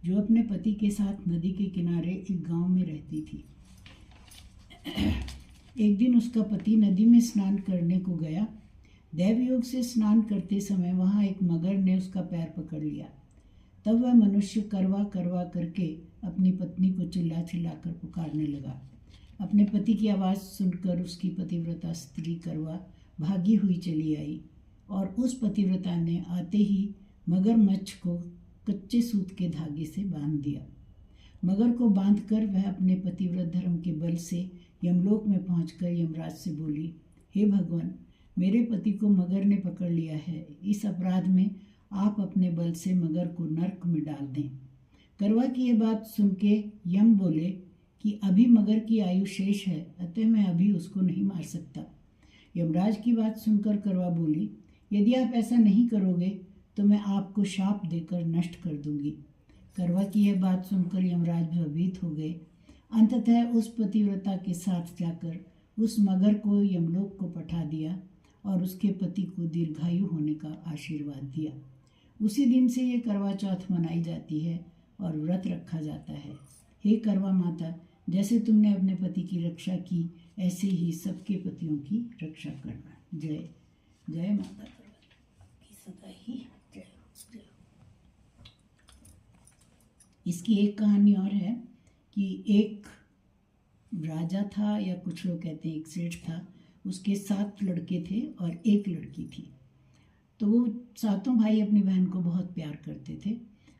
जो अपने पति के साथ नदी के किनारे एक गांव में रहती थी। एक दिन उसका पति नदी में स्नान करने को गया। दैवयोग से स्नान करते समय वहां एक मगर ने उसका पैर पकड़ लिया। तब वह मनुष्य करवा करवा करके अपनी पत्नी को चिल्ला चिल्ला कर पुकारने लगा। अपने पति की आवाज़ सुनकर उसकी पतिव्रता स्त्री करवा भागी हुई चली आई और उस पतिव्रता ने आते ही मगरमच्छ को कच्चे सूत के धागे से बांध दिया। मगर को बांधकर वह अपने पतिव्रत धर्म के बल से यमलोक में पहुंचकर यमराज से बोली, हे भगवान, मेरे पति को मगर ने पकड़ लिया है। इस अपराध में आप अपने बल से मगर को नरक में डाल दें। करवा की यह बात सुन के यम बोले कि अभी मगर की आयु शेष है, अतः मैं अभी उसको नहीं मार सकता। यमराज की बात सुनकर करवा बोली, यदि आप ऐसा नहीं करोगे तो मैं आपको शाप देकर नष्ट कर दूंगी। करवा की यह बात सुनकर यमराज भयभीत हो गए। अंततः उस पतिव्रता के साथ जाकर उस मगर को यमलोक को पठा दिया और उसके पति को दीर्घायु होने का आशीर्वाद दिया। उसी दिन से ये करवा चौथ मनाई जाती है और व्रत रखा जाता है। हे करवा माता, जैसे तुमने अपने पति की रक्षा की, ऐसे ही सबके पतियों की रक्षा करना। जय जय माता करवा की सदा ही जय हो। इसकी एक कहानी और है कि एक राजा था, या कुछ लोग कहते हैं एक सेठ था, उसके 7 लड़के थे और एक लड़की थी। तो वो सातों भाई अपनी बहन को बहुत प्यार करते थे।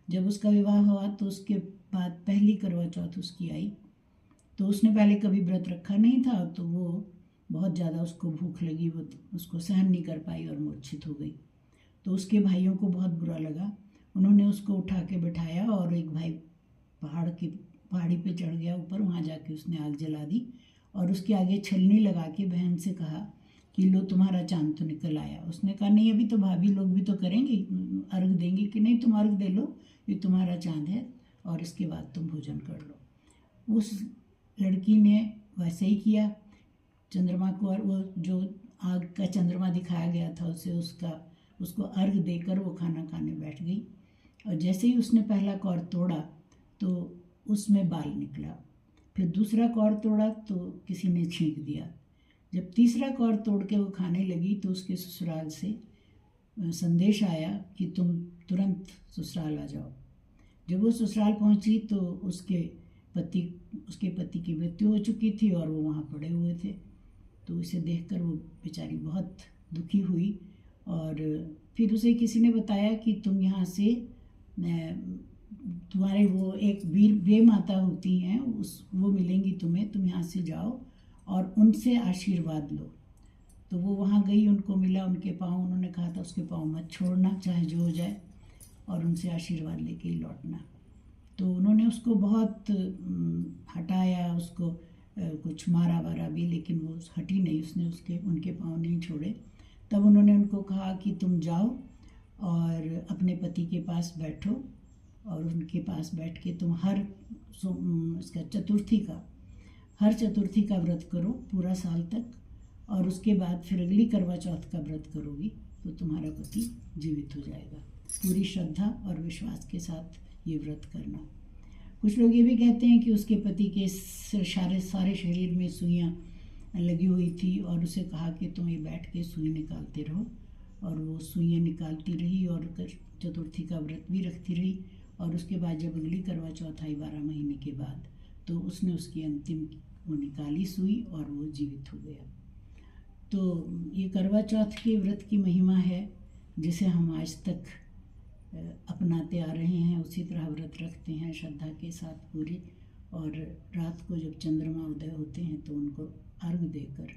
जब उसका विवाह हुआ तो उसके बाद पहली करवा चौथ उसकी आई। तो उसने पहले कभी व्रत रखा नहीं था, तो वो बहुत ज़्यादा उसको भूख लगी, वो उसको सहन नहीं कर पाई और मूर्छित हो गई। तो उसके भाइयों को बहुत बुरा लगा। उन्होंने उसको उठा के बिठाया और एक भाई पहाड़ी पे चढ़ गया ऊपर, वहाँ जाके उसने आग जला दी और उसके आगे छलनी लगा के बहन से कहा कि लो तुम्हारा चांद तो निकल आया। उसने कहा नहीं, अभी तो भाभी लोग भी तो करेंगे, अर्घ देंगे। कि नहीं, तुम अर्घ दे लो, ये तुम्हारा चांद है और इसके बाद तुम भोजन कर लो। उस लड़की ने वैसे ही किया। चंद्रमा को, और वो जो आग का चंद्रमा दिखाया गया था उसे उसको अर्घ देकर वो खाना खाने बैठ गई। और जैसे ही उसने पहला कौर तोड़ा तो उसमें बाल निकला। फिर दूसरा कौर तोड़ा तो किसी ने छींक दिया। जब तीसरा कौर तोड़ के वो खाने लगी तो उसके ससुराल से संदेश आया कि तुम तुरंत ससुराल आ जाओ। जब वो ससुराल पहुंची तो उसके पति की मृत्यु हो चुकी थी और वो वहाँ पड़े हुए थे। तो इसे देखकर वो बेचारी बहुत दुखी हुई और फिर उसे किसी ने बताया कि तुम यहाँ से, तुम्हारे वो एक वे माता होती हैं, वो मिलेंगी तुम्हें, तुम यहाँ से जाओ और उनसे आशीर्वाद लो। तो वो वहाँ गई, उनको मिला, उनके पाँव, उन्होंने कहा था उसके पाँव मत छोड़ना चाहे जो हो जाए, और उनसे आशीर्वाद लेके ही लौटना। तो उन्होंने उसको बहुत हटाया, उसको कुछ मारा वारा भी, लेकिन वो हटी नहीं, उसने उनके पाँव नहीं छोड़े। तब उन्होंने उनको कहा कि तुम जाओ और अपने पति के पास बैठो और उनके पास बैठ के तुम हर चतुर्थी का व्रत करो पूरा साल तक, और उसके बाद फिर अगली करवा चौथ का व्रत करोगी तो तुम्हारा पति जीवित हो जाएगा। पूरी श्रद्धा और विश्वास के साथ ये व्रत करना। कुछ लोग ये भी कहते हैं कि उसके पति के सारे शरीर में सुइयाँ लगी हुई थी और उसे कहा कि तुम ये बैठ के सुई निकालते रहो, और वो सुइयाँ निकालती रही और चतुर्थी का व्रत भी रखती रही। और उसके बाद जब अगली करवा चौथ आई 12 महीने के बाद, तो उसने उसकी अंतिम वो निकाली सुई और वो जीवित हो गया। तो ये करवा चौथ के व्रत की महिमा है, जिसे हम आज तक अपनाते आ रहे हैं। उसी तरह व्रत रखते हैं श्रद्धा के साथ पूरी, और रात को जब चंद्रमा उदय होते हैं तो उनको अर्घ देकर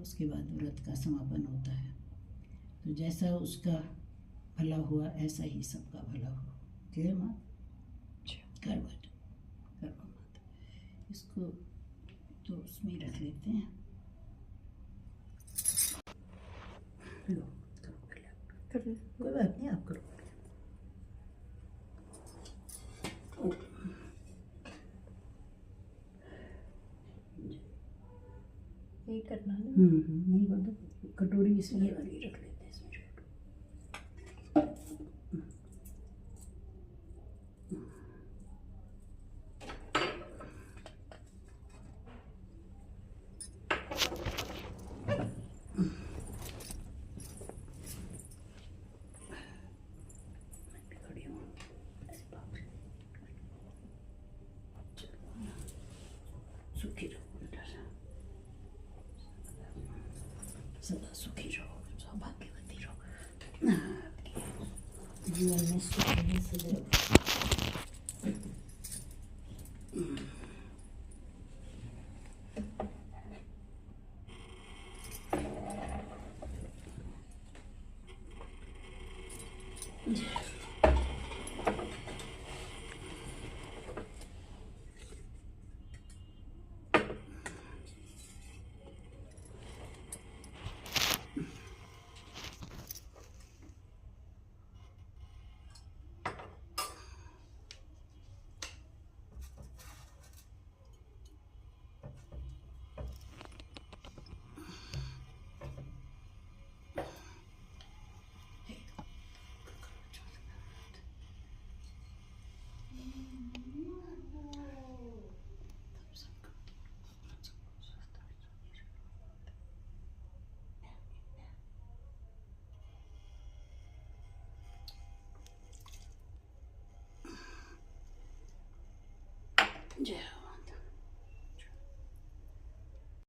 उसके बाद व्रत का समापन होता है। तो जैसा उसका भला हुआ ऐसा ही सबका भला हुआ। जय माँ करवा माता। इसको तो उसमें ही रख लेते हैं। लो करो, कोई बात नहीं, आप करो। यही करना है। नहीं कर दो, कटोरी इसलिए वाली रख लेते हैं इसमें। सदा सुखी रहो, सौभाग्यवती रहो, आपके जीवन में सुख रहे सदैव। Yeah.